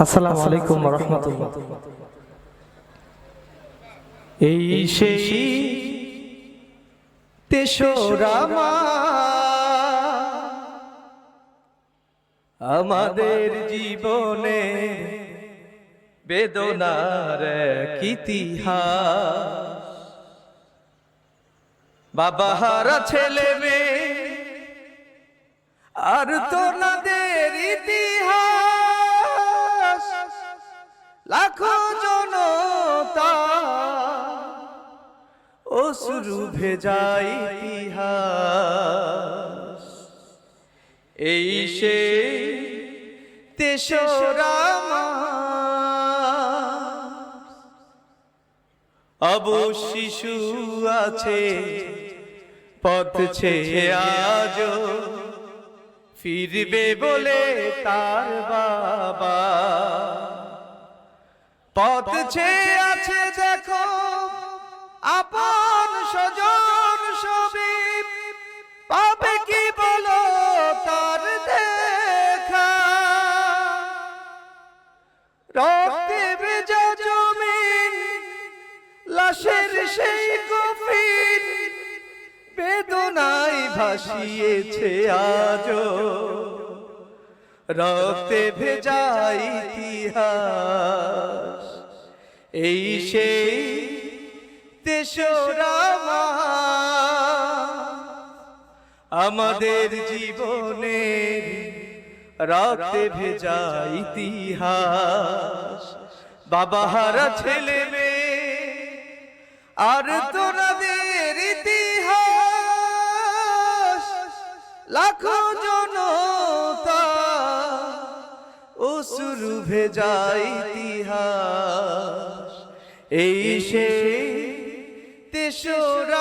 আসসালামু আলাইকুম ওয়া রাহমাতুল্লাহ। এই সেই তেসরা আমাদের জীবনে বেদনার এক ইতিহাস। বাবা হারা ছেলে মেয়ে আর তোনাদের ইতিহাস, লাখো জনতা অশ্রু ভেজা ইতিহাস। এই সে তেসরা অব শিশু আছে পথ ছেয়ে আজ ফিরবে বলে তার বাবা। পথ ছেয়ে আছে দেখো আপন স্বজন সবে, পাবে কি বলো তার দেখা। রক্তে ভেজা জমিন লাশের সেই কফিন বেদনায় ভাসিয়েছে আজো, রক্তে ভেজা ইতিহাস। এই সেই তেসরা আমাদের জীবনে রক্তে ভেজা ইতিহাস। বাবা হারা ছেলে মেয়ে আর তোনাদের ইতিহাস, লাখো জনতা অশ্রু ভেজা ইতিহাস। এই সেই তেসরা